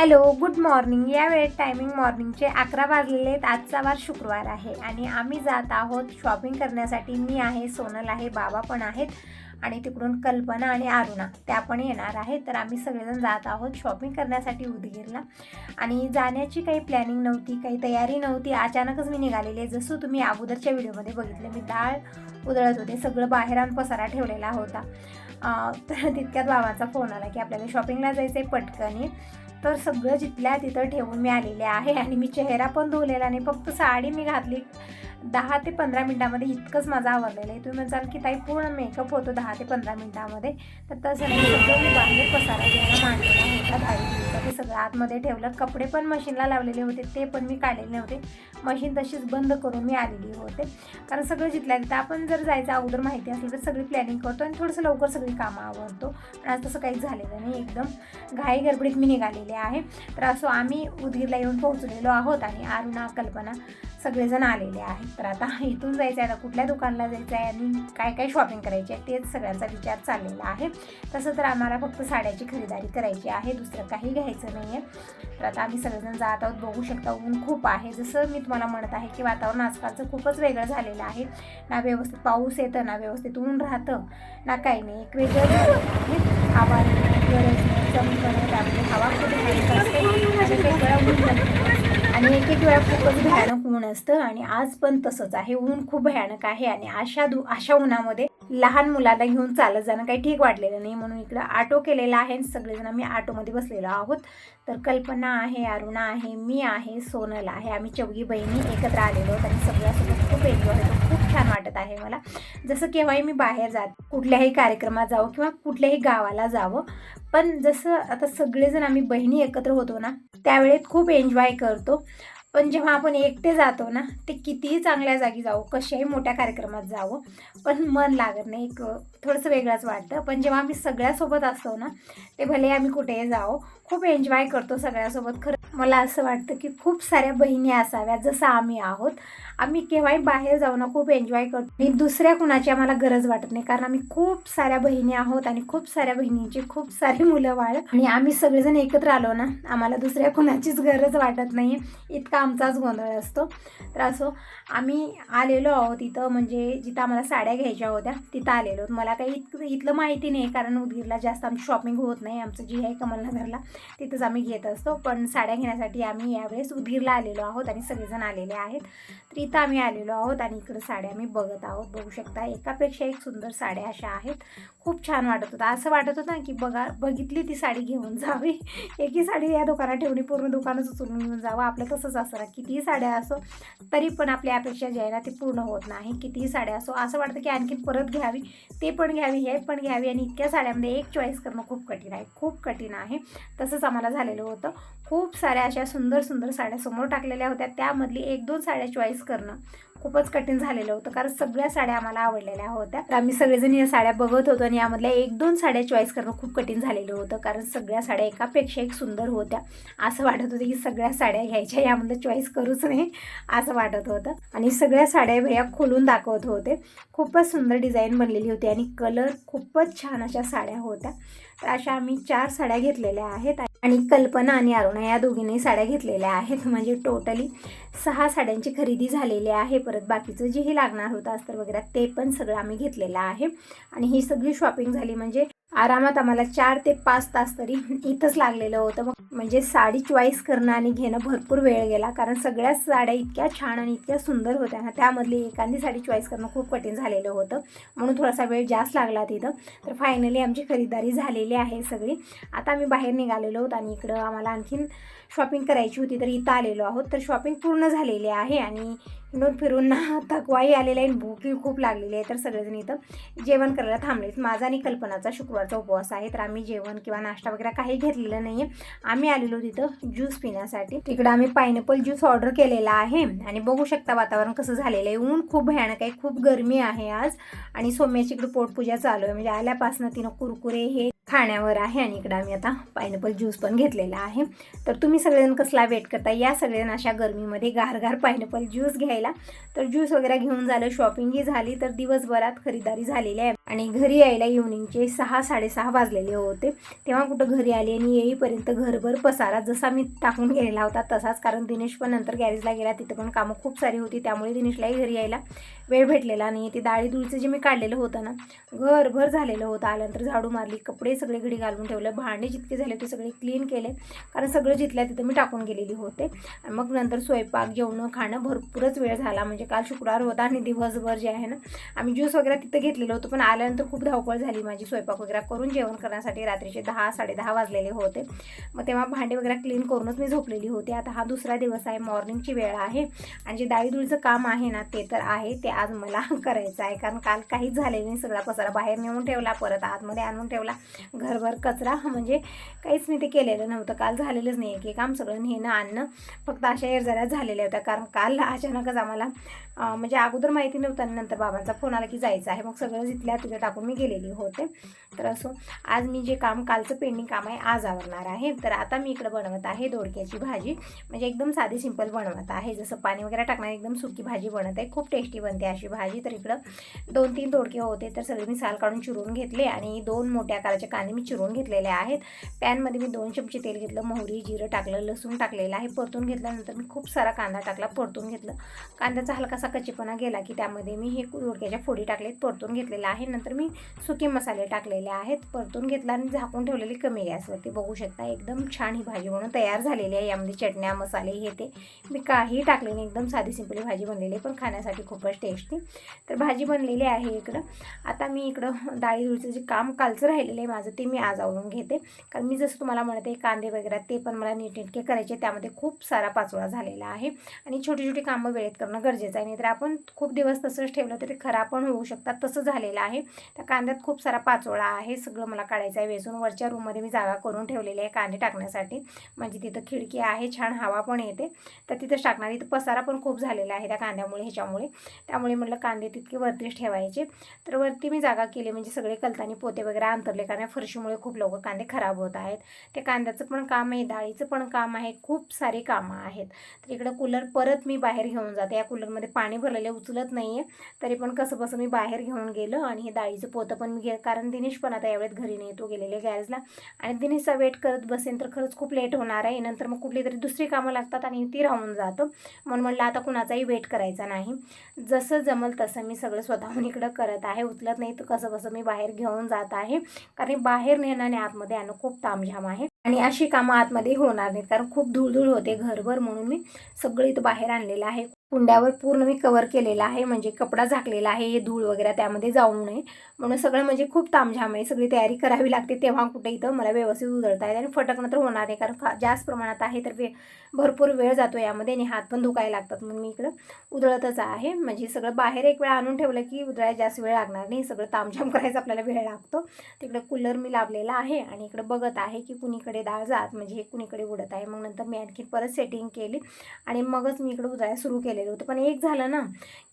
Hello, good morning. या वेळेत timing मॉर्निंगचे 11 वाजलेले आहेत. आजचा वार शुक्रवार आहे आणि आम्ही जात आहोत शॉपिंग करण्यासाठी. मी आहे, सोनल आहे, बाबा पण आहेत आणि तिकडून कल्पना आणि अरुणा त्या पण येणार आहेत. तर आम्ही सगळेजण जात आहोत शॉपिंग करण्यासाठी उदगीरला. आणि जाण्याची काही प्लॅनिंग नव्हती, काही तयारी नव्हती, अचानकच मी निघालेले. जसं तुम्ही अगोदरच्या व्हिडिओमध्ये बघितलं, मी डाळ उधळत होते, सगळं बाहेर आणून पसारा ठेवलेला होता. तर तितक्यात बाबांचा फोन आला की आपल्याला शॉपिंगला जायचं आहे पटकन. तर सगळं जिथल्या तिथं ठेवून मी आलेले आहे आणि मी चेहरा पण धुवलेला नाही, फक्त साडी मी घातली. 10 ते 15 मिनटामध्ये इतकंच माझं आवरलेलं आहे. तुम्ही म्हणाल की ताई पूर्ण मेकअप होतो 10 ते 15 मिनटामध्ये, तर तसं नाही. सगळं मी बाहेर पसारा घ्यायला मांडलेला होता धाडीचा, ते सगळं आतमध्ये ठेवलं. कपडे पण मशीनला लावलेले होते, ते पण मी काढलेले नव्हते. मशीन तशीच बंद करून मी आलेली होते, कारण सगळं जिथल्या तिथं आपण जर जायचं अगोदर माहिती असलं तर सगळी प्लॅनिंग करतो आणि थोडंसं लवकर सगळी कामं आवरतो. पण आज तसं काहीच झालेलं नाही, एकदम घाई गडबडीत मी निघालेले आहे. तर असं आम्ही उदगीरला येऊन पोहोचलेलो आहोत आणि अरुणा, कल्पना सगळेजण आलेले आहेत. तर आता इथून जायचं आहे, आता कुठल्या दुकानला जायचं आहे आणि काय काय शॉपिंग करायची आहे तेच सगळ्यांचा विचार चाललेला आहे. तसं तर आम्हाला फक्त साड्याची खरेदी करायची आहे, दुसरं काही घ्यायचं नाही आहे. तर आता आम्ही सगळेजण जात आहोत. बघू शकता ऊन खूप आहे. जसं मी तुम्हाला म्हणत आहे की वातावरण आजकालचं खूपच वेगळं झालेलं आहे. ना व्यवस्थित पाऊस येतं, ना व्यवस्थित ऊन राहतं, ना काही नाही, एक वेगळं झालेलं आहे. आवाज गरज चमकणं, त्यामध्ये हवा खूप घालत असते आणि एक वेळा ऊन आणि एक वेळा खूपच भयानक ऊन असतं. आणि आज पण तसंच आहे, ऊन खूप भयानक आहे. आणि अशा उन्हामध्ये लहान मुलांना घेऊन चालत जाणं काही ठीक वाटलेलं नाही, म्हणून इकडं ऑटो केलेला आहे. सगळेजण आम्ही ऑटोमध्ये बसलेलो आहोत. तर कल्पना आहे, अरुणा आहे, मी आहे, सोनल आहे. आम्ही चौघी बहिणी एकत्र आलेलो आहोत आणि सगळ्यासोबत खूप एन्जॉय होतो. खूप छान वाटत आहे मला. जसं केव्हाही मी बाहेर जात कुठल्याही कार्यक्रमात जावं किंवा कुठल्याही गावाला जावं, पण जसं आता सगळेजण आम्ही बहिणी एकत्र होतो ना, त्यावेळेत खूप एन्जॉय करतो. पण जेव्हा आपण एकटे जातो ना, ते कितीही चांगल्या जागी जावं, कशाही मोठ्या कार्यक्रमात जावं, पण मन लागत नाही, एक थोडंसं वेगळंच वाटतं. पण जेव्हा आम्ही सगळ्यासोबत असतो ना, ते भले आम्ही कुठेही जावं, खूप एन्जॉय करतो सगळ्यासोबत. खरं मला असं वाटतं की खूप साऱ्या बहिणी असाव्यात जसं आम्ही आहोत. आम्ही केव्हाही बाहेर जाऊ ना, खूप एन्जॉय करतो आणि दुसऱ्या कुणाची आम्हाला गरज वाटत नाही, कारण आम्ही खूप साऱ्या बहिणी आहोत आणि खूप साऱ्या बहिणींची खूप सारी मुलं बाळ, आणि आम्ही सगळेजण एकत्र आलो ना, आम्हाला दुसऱ्या कुणाचीच गरज वाटत नाही, इतका आमचाच गोंधळ असतो. तर असं आम्ही आलेलो आहोत इथं, म्हणजे जिथं आम्हाला साड्या घ्यायच्या होत्या तिथं आलेलो आहोत. मला काही इथलं माहिती नाही, कारण उदगीरला जास्त आमची शॉपिंग होत नाही. आमचं जे आहे कमलनगरला, तिथंच आम्ही घेत असतो. पण साड्या घेण्यासाठी आम्ही यावेळेस उदगीरला आलेलो आहोत आणि सगळेजण आलेले आहेत. तर इथं आम्ही आलेलो आहोत आणि इकडं साड्या आम्ही बघत आहोत. बघू शकता, एकापेक्षा एक सुंदर साड्या अशा आहेत. खूप छान वाटत होतं. असं वाटत होतं की बघितली ती साडी घेऊन जावी, एकी साडी या दुकानात ठेवली, पूर्ण दुकानच उचलून घेऊन जावं. आपलं तसंच असतं ना, कितीही साड्या असो तरी पण आपल्या अपेक्षा जी आहे ना ती पूर्ण होत नाही. कितीही साड्या असो असं वाटतं की आणखी परत घ्यावी, ते पण घ्यावी, हे पण घ्यावी, आणि इतक्या साड्यामध्ये एक चॉईस करणं खूप कठीण आहे, खूप कठीण आहे. तसंच आम्हाला झालेलं होतं. खूप साऱ्या अशा सुंदर सुंदर साड्या समोर टाकलेल्या होत्या, त्यामधली 1-2 साड्या चॉईस करणं खूपच कठीण झालेलं होतं, कारण सगळ्या साड्या आम्हाला आवडलेल्या होत्या. तर आम्ही सगळेजण या साड्या बघत होतो आणि यामधल्या 1-2 साड्या चॉईस करणं खूप कठीण झालेलं होतं, कारण सगळ्या साड्या एकापेक्षा एक सुंदर होत्या. असं वाटत होतं की सगळ्या साड्या घ्यायच्या, यामधलं चॉईस करूच नाही असं वाटत होतं. आणि सगळ्या साड्या भैया खोलून दाखवत होते. खूपच सुंदर डिझाईन बनलेली होती आणि कलर खूपच छान अशा साड्या होत्या. तर अशा आम्ही 4 साड्या घेतलेल्या आहेत आणि कल्पना आणि अरुणा या दोघींनी साड्या घेतलेल्या आहेत. म्हणजे टोटली 6 साड्यांची खरेदी झालेली आहे. परत बाकीचं जेही लागणार होतं अस्तर वगैरे ते पण सगळं आम्ही घेतलेलं आहे. आणि ही सगळी शॉपिंग झाली म्हणजे आरामात आम्हाला 4 ते 5 तास तरी इथंच लागलेलं होतं. मग म्हणजे साडी चॉईस करणं आणि घेणं भरपूर वेळ गेला, कारण सगळ्याच साड्या इतक्या छान आणि इतक्या सुंदर होत्या ना, त्यामधली एखादी साडी चॉईस करणं खूप कठीण झालेलं होतं, म्हणून थोडासा वेळ जास्त लागला तिथं. तर फायनली आमची खरीदारी झालेली आहे सगळी. आता आम्ही बाहेर निघालेलो आहोत आणि इकडं आम्हाला आणखीन शॉपिंग करायची होती, तर इथं आलेलो आहोत. तर शॉपिंग पूर्ण झालेली आहे आणि हिंडून फिरून ना थकवाही आलेला आहे, भूकही खूप लागलेली आहे. तर सगळेजण इथं जेवण करायला थांबलेत. माझा आणि कल्पनाचा शुक्रवारचा उपवास आहे, तर आम्ही जेवण किंवा नाश्ता वगैरे काही घेतलेलं नाही आहे. आम्ही आलेलो तिथं ज्यूस पिण्यासाठी. तिकडं आम्ही पायनॅपल ज्यूस ऑर्डर केलेला आहे आणि बघू शकता वातावरण कसं झालेलं आहे. ऊन खूप भयानक आहे, खूप गरमी आहे आज. आणि सौम्याची इकडे पोटपूजा चालू आहे, म्हणजे आल्यापासून तिनं कुरकुरे हे खाण्यावर आहे. आणि इकडं आम्ही आता पायनॅपल ज्यूस पण घेतलेला आहे. तर तुम्ही सगळेजण कसला वेट करता, या सगळेजण अशा गरमीमध्ये गारगार पायनॅपल ज्यूस घ्यायला यायला, तर ज्यूस वगैरे घेऊन झालं, शॉपिंगही झाली, तर दिवसभरात खरीदारी झालेली आहे. आणि घरी यायला इव्हनिंगचे 6-6:30 वाजलेले होते. तेव्हा कुठं घरी आले आणि येईपर्यंत घरभर पसारा जसा मी टाकून गेलेला होता तसाच, कारण दिनेश पण नंतर गॅरेजला गेला, तिथं पण कामं खूप सारी होती, त्यामुळे दिनेशलाही घरी यायला वेळ भेटलेला नाही. ते डाळी धुळीचं जे मी काढलेलं होतं ना, घरभर झालेलं होतं. आल्यानंतर झाडू मारली, कपडे सगळे घडी घालून ठेवलं, भांडे जितके झाले ते सगळे क्लीन केले, कारण सगळं जिथल्या तिथं मी टाकून गेलेली होते. आणि मग नंतर स्वयंपाक, जेवणं, खाणं भरपूरच वेळ झाला. म्हणजे काल शुक्रवार होता आणि दिवसभर जे आहे ना, आम्ही ज्यूस वगैरे तिथं घेतलेलं होतं, पण आल्यानंतर खूप धावपळ झाली माझी स्वयंपाक वगैरे करून जेवण करण्यासाठी. रात्रीचे 10-10:30 वाजलेले होते. मग तेव्हा भांडे वगैरे क्लीन करूनच मी झोपलेली होती. आता हा दुसरा दिवस आहे, मॉर्निंगची वेळ आहे आणि जे डाळीधुळीचं काम आहे ना, ते तर आहे, ते आज मला करायचं आहे. कारण काल काहीच झालेलं नाही, सगळा पसारा बाहेर नेऊन ठेवला, परत आतमध्ये आणून ठेवला, घरभर कचरा, म्हणजे काहीच मी ते केलेलं नव्हतं. काल झालेलंच नाही की काम, सगळं नेणं आणणं फक्त अशा एरझाऱ्या झालेल्या होत्या. कारण काल अचानकच आम्हाला म्हणजे अगोदर माहिती नव्हतं आणि नंतर बाबांचा फोन आला की जायचं आहे, मग सगळं जिथल्या तिथं टाकून मी गेलेली होते. तर असो, आज मी जे काम कालचं पेंडिंग काम आहे आज आवरणार आहे. तर आता मी इकडं बनवत आहे दोडक्याची भाजी, म्हणजे एकदम साधी सिंपल बनवत आहे, जसं पाणी वगैरे टाकणार एकदम सुकी भाजी बनत आहे, खूप टेस्टी बनते अशी भाजी. तर इकडं 2-3 दोडके होते, तर सगळे मी साल काढून चिरून घेतले आणि 2 मोठ्या आकाराचे कांदे मी चिरून घेतलेले आहेत. पॅनमध्ये मी 2 चमचे तेल घेतलं, मोहरी, जिरं टाकलं, लसूण टाकलेलं आहे, परतून घेतल्यानंतर मी खूप सारा कांदा टाकला, परतून घेतलं. कांद्याचा हलकासा कच्चेपणा गेला की त्यामध्ये मी हे दोडक्याच्या फोडी टाकलेत, परतून घेतलेलं आहे. नंतर मी सुके मसाले टाकलेले आहेत, परतून घेतला आणि झाकून ठेवलेली कमी गॅसवरती. बघू शकता एकदम छान ही भाजी म्हणून तयार झालेली आहे. यामध्ये चटण्या, मसाले हे ते मी काही टाकले नाही, एकदम साधी सिंपल भाजी बनलेली आहे, पण खाण्यासाठी खूपच टेस्टी. तर भाजी बनलेली आहे इकडं. आता मी इकडं डाळीधुळीचं जे काम कालचं राहिलेलं आहे माझं, ते मी आज आवरून घेते. कारण मी जसं तुम्हाला म्हणते कांदे वगैरे ते पण मला नीटनेटके करायचे, त्यामध्ये खूप सारा पाचोळा झालेला आहे आणि छोटी छोटी कामं वेळेत करणं गरजेचं आहे, नाहीतर आपण खूप दिवस तसंच ठेवलं तरी खराब पण होऊ शकतात, तसं झालेलं आहे. त्या कांद्यात खूप सारा पाचोळा आहे, सगळं मला काढायचं आहे वेचून. वरच्या रूममध्ये मी जागा करून ठेवलेली आहे कांदे टाकण्यासाठी, म्हणजे तिथं खिडकी आहे, छान हवा पण येते, तर तिथंच टाकणार. इथं पसारा पण खूप झालेला आहे त्या कांद्यामुळे, ह्याच्यामुळे, त्यामुळे म्हटलं कांदे तितके वरतीच ठेवायचे. तर वरती मी जागा केली, म्हणजे सगळे कलतानी पोते वगैरे अंतरले, कारण फरशीमुळे खूप लवकर कांदे खराब होत आहेत. ते कांद्याचं पण काम आहे, डाळीचं पण काम आहे, खूप सारे कामं आहेत. तर इकडं कूलर परत मी बाहेर घेऊन जाते, या कूलरमध्ये पाणी भरलेले उचलत नाही आहे, तरी पण कसं बसं मी बाहेर घेऊन गेलं. आणि हे डाळीचं पोतं पण मी कारण दिनेश पण आता यावेळेत घरी नाही, तो गेलेले गॅरेजला, आणि दिनेशचा वेट करत बसेन तर खरंच खूप लेट होणार आहे. नंतर मग कुठली तरी दुसरी कामं लागतात आणि ती राहून जातं, म्हणून म्हटलं आता कुणाचाही वेट करायचा नाही, जसं जमल तसं मी सगळं स्वतःहून इकडं करत आहे. उचलत नाही तर कसं बसं मी बाहेर घेऊन जात आहे, कारण बाहेर नेणं आणि आतमध्ये आणणं खूप तामझाम आहे आणि अशी कामं आतमध्ये होणार नाहीत, कारण खूप धूळ होते घरभर, म्हणून मी सगळं इथं बाहेर आणलेलं आहे. कुंड्यावर पूर्ण मी कवर केलेला आहे, म्हणजे कपडा झाकलेला आहे, हे धूळ वगैरे त्यामध्ये जाऊ नये म्हणून. सगळं म्हणजे खूप तामझाम आहे, सगळी तयारी करावी लागते, तेव्हा कुठे इथं मला व्यवस्थित उधळता येते. आणि फटकणं तर होणार आहे, कारण जास्त प्रमाणात आहे, तर भरपूर वेळ जातो यामध्ये आणि हात पण दुखायला लागतात, म्हणून मी इकडं उधळतच आहे. म्हणजे सगळं बाहेर एक वेळ आणून ठेवलं की उधळायला जास्त वेळ लागणार नाही, सगळं तामझाम करायचं आपल्याला वेळ लागतो. तिकडं कूलर मी लावलेला आहे आणि इकडं बघत आहे की कुणीकडे डाळ जात, म्हणजे हे कुणीकडे उडत आहे. मग नंतर मी आणखी परत सेटिंग केली आणि मगच मी इकडं उधळायला सुरू केलेलं होतं. पण एक झालं ना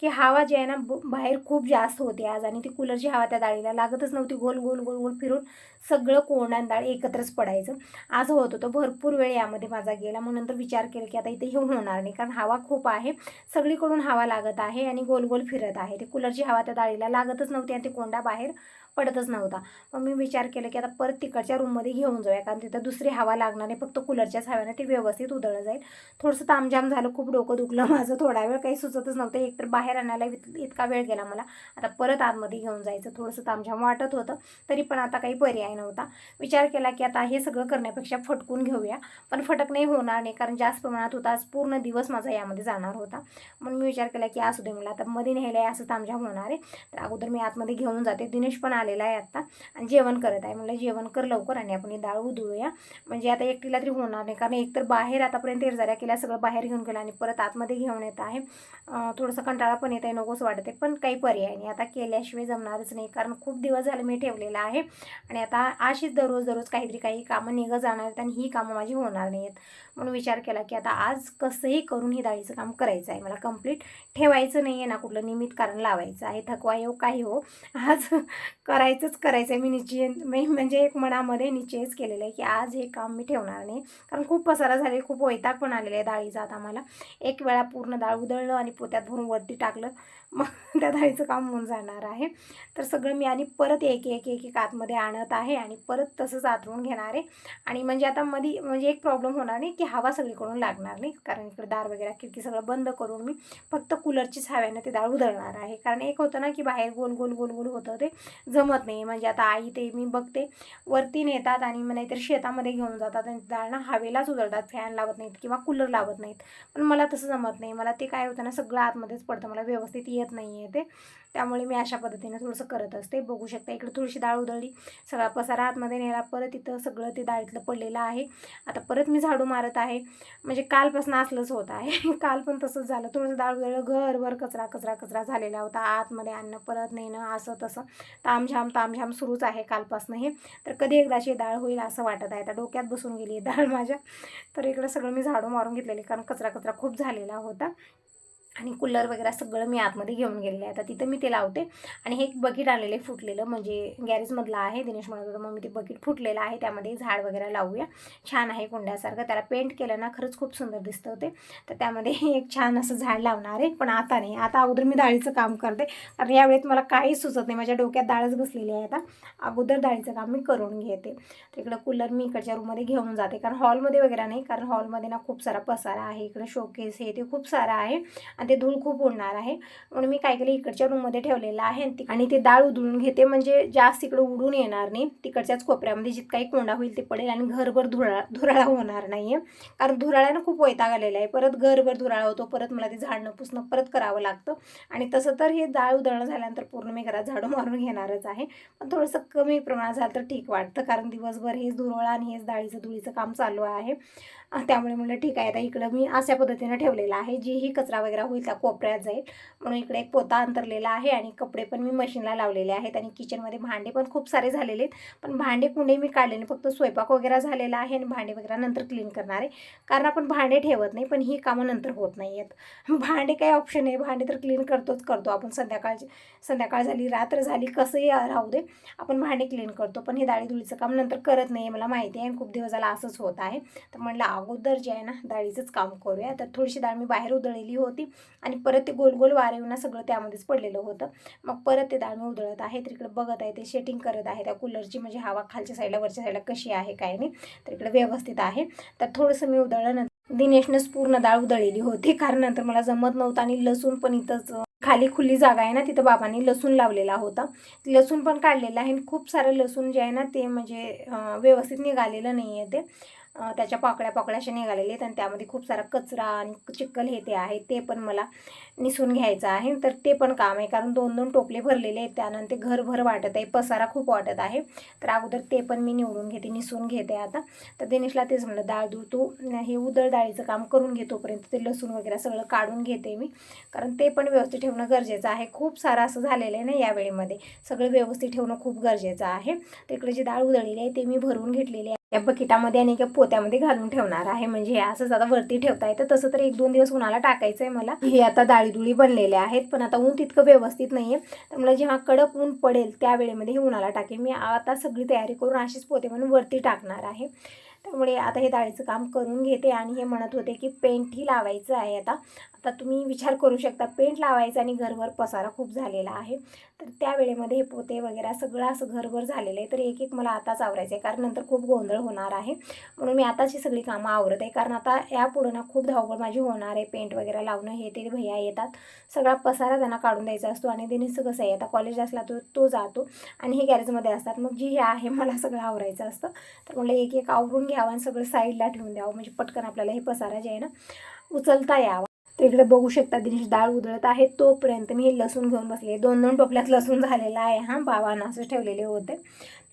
की हवा जी आहे ना बाहेर खूप जास्त होती आज, आणि ती कूलरची हवा त्या डाळीला लागतच नव्हती, गोल गोल गोल गोल फिरून सगळं कोंड आणि डाळ एकत्रच पडायचं आज होत होतं. भरपूर वेळ यामध्ये माझा गेला. मग नंतर विचार केला की आता इथे हे होणार नाही, कारण हवा खूप आहे, सगळीकडून हवा लागत आहे आणि गोल गोल फिरत आहे. ती कूलरची हवा त्या डाळीला लागतच नव्हती आणि ती कोंडा बाहेर पडतच नव्हता. मग मी विचार केला की आता परत तिकडच्या रूममध्ये घेऊन जाऊया, कारण तिथं दुसरी हवा लागणार नाही, फक्त कूलरच्याच हव्याने ते व्यवस्थित उधळलं जाईल. थोडंसं तामझाम झालं, खूप डोकं दुखलं माझं, थोडा वेळ काही सुचतच नव्हतं, एकतर बाहेर आणायला इतका वेळ गेला मला, आता परत आतमध्ये घेऊन जायचं, थोडंसं तामझाम वाटत होतं, तरी पण आता काही पर्याय नव्हता. विचार केला की आता हे सगळं करण्यापेक्षा फटकून घेऊया, पण फटक नाही होणार नाही, कारण जास्त प्रमाणात होता, आज पूर्ण दिवस माझा यामध्ये जाणार होता. म्हणून मी विचार केला की असू दे, मला आता मध्ये न्यायला आहे, असं तामझाम होणार आहे, तर अगोदर मी आतमध्ये घेऊन जाते. दिनेश पण आलेला आहे आत्ता आणि जेवण करत आहे, म्हणलं जेवण कर लवकर आणि आपण ही डाळ उधळूया, म्हणजे आता एकटीला तरी होणार नाही, कारण एकतर बाहेर आतापर्यंत एरझाऱ्या केल्या, सगळं बाहेर घेऊन गेलं आणि परत आतमध्ये घेऊन येत आहे. थोडंसं कंटाळा पण येत आहे, नकोच वाटते, पण काही पर्याय नाही, आता केल्याशिवाय जमणारच नाही, कारण खूप दिवस झाले मी ठेवलेलं आहे आणि आता अशीच दररोज काहीतरी काही कामं निघत जाणार आहेत आणि ही कामं माझी होणार नाही आहेत. म्हणून विचार केला की आता आज कसंही करून ही डाळीचं काम करायचं आहे, मला कंप्लीट ठेवायचं नाही आहे ना कुठलं निमित्त कारण लावायचं आहे, थकवा येऊ काही हो, आज करायचं आहे. मी म्हणजे एक मनामध्ये निश्चयच केलेलं आहे की आज हे काम मी ठेवणार नाही, कारण खूप पसारा झाले, खूप वैताग पण आलेला आहे डाळीचा. आता मला एक वेळा पूर्ण डाळ उधळलं आणि पोत्यात भरून वरती टाकलं, मग त्या डाळीचं काम होऊन जाणार आहे. तर सगळं मी आणि परत एक आतमध्ये आणत आहे आणि परत तसंच आतरून घेणार आहे. आणि म्हणजे आता मध्ये म्हणजे एक प्रॉब्लेम होणार नाही की हवा सगळीकडून लागणार नाही, कारण इकडे दार वगैरे खिडकी सगळं बंद करून मी फक्त कूलरचीच हव्यानं ते डाळ उधळणार आहे. कारण एक होतं ना की बाहेर गोल गोल गोल गोल होतं, ते जमत नाही. म्हणजे आता आई ते मी बघते वरती नेतात आणि मग नाहीतर शेतामध्ये घेऊन जातात आणि डाळ ना हवेलाच उधळतात, फॅन लावत नाहीत किंवा कूलर लावत नाहीत. पण मला तसं जमत नाही. मला ते काय होतं ना, सगळं आतमध्येच पडतं, मला व्यवस्थित येत नाही आहे ते. त्यामुळे मी अशा पद्धतीने थोडंसं करत असते. बघू शकता इकडे थोडीशी डाळ उधळली, सगळा पसारा आतमध्ये नेला, परत इथं सगळं ते डाळीतलं पडलेलं आहे. आता परत मी झाडू मारत आहे. म्हणजे कालपासून असलंच होत आहे. काल पण तसंच झालं, थोडंसं डाळ उधळलं, घरभर कचरा कचरा कचरा झालेला होता. आतमध्ये आणणं परत नेणं असं तसं तामझाम सुरूच आहे कालपासून हे. तर कधी एकदाची डाळ होईल असं वाटत आहे. आता डोक्यात बसून गेली डाळ माझ्या. तर इकडं सगळं मी झाडू मारून घेतलेले, कारण कचरा खूप झालेला होता. आणि कूलर वगैरे सगळं मी आतमध्ये घेऊन गेलेलं आहे. आता तिथं मी ते लावते. आणि हे एक बकेट आणलेलं आहे फुटलेलं, म्हणजे गॅरेजमधलं आहे. दिनेश म्हणत होतं मग मी ते बकेट फुटलेलं आहे, त्यामध्ये झाड वगैरे लावूया, छान आहे कुंड्यासारखं. त्याला पेंट केलं ना खरंच खूप सुंदर दिसतं ते. तर त्यामध्ये एक छान असं झाड लावणार आहे. पण आता नाही, आता अगोदर मी डाळीचं काम करते, कारण यावेळेत मला काहीच सुचत नाही. माझ्या डोक्यात डाळच बसलेली आहे. आता अगोदर डाळीचं काम मी करून घेते. तर इकडं कूलर मी इकडच्या रूममध्ये घेऊन जाते, कारण हॉलमध्ये वगैरे नाही, कारण हॉलमध्ये ना खूप सारा पसारा आहे. इकडं शोकेस हे ते खूप सारा आहे आणि ते धूळ खूप उडणार आहे. म्हणून मी काय केलं, इकडच्या रूममध्ये ठेवलेलं आहे आणि ते डाळ उधळून घेते, म्हणजे जास्त इकडं उडून येणार नाही. तिकडच्याच कोपऱ्यामध्ये जितकाही कोंडा होईल ते पडेल आणि घरभर धुराळा होणार नाही आहे. कारण धुराळ्यानं खूप वैताग आलेला आहे. परत घरभर धुराळा होतो, परत मला ते झाडणं पुसणं परत करावं लागतं. आणि तसं तर हे डाळ उधळणं झाल्यानंतर पूर्ण मी घरात झाडू मारून घेणारच आहे. पण थोडंसं कमी प्रमाणात झालं तर ठीक वाटतं, कारण दिवसभर हेच धुरोळा आणि हेच डाळीचं धुळीचं काम चालू आहे. त्यामुळे म्हणलं ठीक आहे, आता इकडं मी अशा पद्धतीनं ठेवलेलं आहे, जीही कचरा वगैरे होईल त्या कोपऱ्यात जाईल. म्हणून इकडे एक पोता अंतरलेला आहे आणि कपडे पण मी मशीनला लावलेले आहेत. आणि किचनमध्ये भांडे पण खूप सारे झालेले आहेत, पण भांडे कुंडे मी काढले नाही, फक्त स्वयंपाक वगैरे झालेला आहे आणि भांडे वगैरे नंतर क्लीन करणार आहे. कारण आपण भांडे ठेवत नाही, पण ही कामं नंतर होत नाही आहेत. भांडे काही ऑप्शन आहे, भांडे तर क्लीन करतो आपण. संध्याकाळ झाली, रात्र झाली, कसंही राहू दे, आपण भांडे क्लीन करतो. पण हे डाळीधुळीचं काम नंतर करत नाही, मला माहिती आहे आणि खूप दिवस झाला असंच होत आहे. तर म्हणलं अगोदर जे आहे ना डाळीचंच काम करूया. तर थोडीशी डाळ मी बाहेर उधळलेली होती आणि परत ते गोल गोल वारे येऊन सगळं त्यामध्येच पडलेलं होतं. मग परत ते डाळ मी उधळत आहे. तर इकडे बघत आहे, ते सेटिंग करत आहे त्या कूलरची, म्हणजे हवा खालच्या साईडला वरच्या साईडला कशी आहे काय नाही. तर इकडे व्यवस्थित आहे. तर थोडंसं मी उधळलं. दिनेशनंच पूर्ण डाळ उधळलेली होती, कारण नंतर मला जमत नव्हतं. आणि लसूण पण इथंच खाली खुली जागा आहे ना, तिथं बाबांनी लसूण लावलेला होता, लसूण पण काढलेला आहे. आणि खूप सारं लसूण जे आहे ना ते म्हणजे व्यवस्थित निघालेलं नाही आहे. ते त्याच्या पाकळ्या अशा निघालेले आहेत आणि त्यामध्ये खूप सारा कचरा आणि चिखल हे ते आहे, ते पण मला निसून घ्यायचं आहे. तर ते पण काम आहे, कारण 2-2 टोपले भरलेले आहेत, त्यानंतर घरभर वाटत आहे, पसारा खूप वाटत आहे. तर अगोदर ते पण मी निवडून घेते, निसून घेते आता. तर दिनेशला तेच म्हणलं, डाळ धू तू, हे उधळ डाळीचं काम करून घे, तोपर्यंत ते लसूण वगैरे सगळं काढून घेते मी, कारण ते पण व्यवस्थित ठेवणं गरजेचं आहे. खूप सारं असं झालेलं आहे ना या वेळेमध्ये, सगळं व्यवस्थित ठेवणं खूप गरजेचं आहे. तर इकडे जी डाळ उधळलेली आहे ते मी भरून घेतलेली आहे, या बकेटामध्ये आणि एका पोत्यामध्ये घालून ठेवणार आहे. म्हणजे हे असंच आता वरती ठेवता येतं. तसं तर 1-2 दिवस उन्हाला टाकायचं आहे मला. हे आता डाळीधुळी बनलेले आहेत, पण आता ऊन तितकं व्यवस्थित नाही आहे, तर मला जेव्हा कडक ऊन पडेल त्या वेळेमध्ये हे उन्हाला टाकेल. मी आता सगळी तयारी करून अशीच पोते म्हणून वरती टाकणार आहे. त्यामुळे आता हे डाळीचं काम करून घेते. आणि हे म्हणत होते की पेंटही लावायचं आहे. आता तुम्ही विचार करू शकता, पेंट लावायचं आणि घरभर पसारा खूप झालेला आहे. तर त्या वेळेमध्ये हे पोते वगैरे सगळं असं घरभर झालेलं आहे. तर एक मला आताच आवरायचं आहे, कारण नंतर खूप गोंधळ होणार आहे. म्हणून मी आताच ही सगळी कामं आवरत आहे, कारण आता यापुढं ना खूप धावपळ माझी होणार आहे. पेंट वगैरे लावणं हे ते भैया येतात, सगळा पसारा त्यांना काढून द्यायचा असतो. आणि दिनेशचं कसं आहे, आता कॉलेज असला तो जातो आणि हे गॅरेजमध्ये असतात, मग जी हे आहे मला सगळं आवरायचं असतं. तर म्हणलं एक आवरून घ्यावं आणि सगळं साईडला ठेवून द्यावं, म्हणजे पटकन आपल्याला हे पसारा जे आहे ना उचलता यावा. तर इकडे बघू शकता दिनेश डाळ उधळत आहे, तोपर्यंत मी हे लसूण घेऊन बसले. 2-2 टोपल्यात लसूण झालेला आहे. बाबांना असं ठेवलेले होते.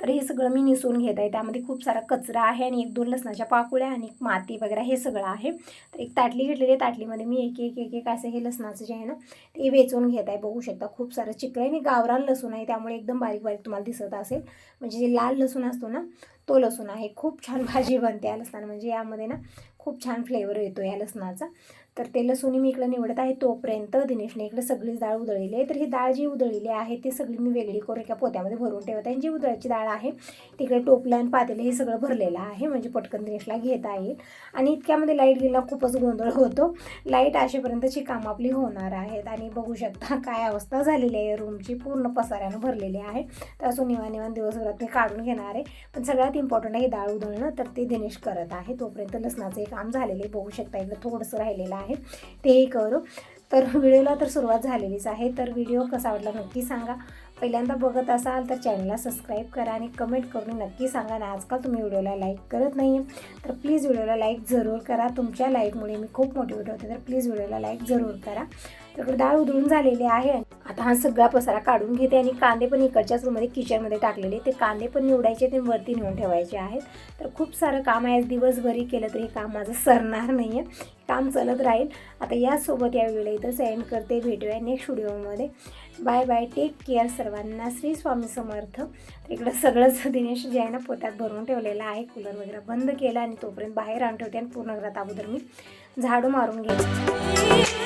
तर हे सगळं मी निसून घेत आहे. त्यामध्ये खूप सारा कचरा आहे आणि 1-2 लसणाच्या पाकुळ्या आणि माती वगैरे हे सगळं आहे. तर एक ताटली घेतलेली आहे, ताटलीमध्ये मी एक असं हे लसणाचं जे आहे ना ते वेचून घेत आहे. बघू शकता खूप सारं चिकन आहे आणि गावरान लसूण आहे, त्यामुळे एकदम बारीक बारीक तुम्हाला दिसत असेल. म्हणजे जे लाल लसूण असतो ना तो लसूण आहे. खूप छान भाजी बनते या लसणानं, म्हणजे यामध्ये ना खूप छान फ्लेवर येतो या लसणाचा. तर ते लसूण मी इकडे निवडत आहे. तोपर्यंत दिनेशने इकडे सगळीच डाळ उधळलेली आहे. तर ही डाळ जी उधळलेली आहे ती सगळी मी वेगळी करून एका पोत्यामध्ये भरून ठेवत आहे. जी उधळायची डाळ आहे तिकडे टोपलं आणि पातेलं हे सगळं भरलेलं आहे, म्हणजे पटकन दिनेशला घेता येईल. आणि इतक्यामध्ये लाईट गेला खूपच गोंधळ होतो. लाईट असेपर्यंतची कामं आपली होणार आहेत. आणि बघू शकता काय अवस्था झालेली आहे, रूमची पूर्ण पसाऱ्यानं भरलेली आहे. तर असं निवांत दिवसभरात मी काढून घेणार आहे. पण सगळ्यात इम्पॉर्टंट आहे डाळ उधळणं, तर ते दिनेश करत आहे. तोपर्यंत लसणाचं एक काम झालेलं आहे, बघू शकता इकडे थोडंसं राहिलेलं आहे, तेही करू. तर व्हिडिओला तर सुरुवात झालेलीच आहे. तर व्हिडिओ कसा आवडला नक्की सांगा. पहिल्यांदा बघत असाल तर चॅनलला सबस्क्राईब करा आणि कमेंट करून नक्की सांगा. आणि आजकाल तुम्ही व्हिडिओला लाईक करत नाही तर प्लीज व्हिडिओला लाईक जरूर करा. तुमच्या लाईकमुळे मी खूप मोटिवेट होते, तर प्लीज व्हिडिओला लाईक जरूर करा. तर डाळ उधळून झालेली आहे. आता हा सगळा पसारा काढून घेते. आणि कांदे पण इकडच्याच रूममध्ये किचनमध्ये टाकलेले, ते कांदे पण निवडायचे, ते वरती नेऊन ठेवायचे आहेत. तर खूप सारं काम आहे, दिवसभरी केलं तरी काम माझं सरणार नाही आहे, काम चालत राहील. आता यासोबत या व्हिडिओला इथं सेंड करते. भेटूया नेक्स्ट व्हिडिओमध्ये. बाय बाय, टेक केअर सर्वांना. श्री स्वामी समर्थ. तर इकडं सगळंच दिनेश जे आहे ना पोत्यात भरून ठेवलेलं आहे. कूलर वगैरे बंद केला आणि तोपर्यंत बाहेर आणून ठेवते आणि पूर्ण घरात अगोदर मी झाडू मारून घेते.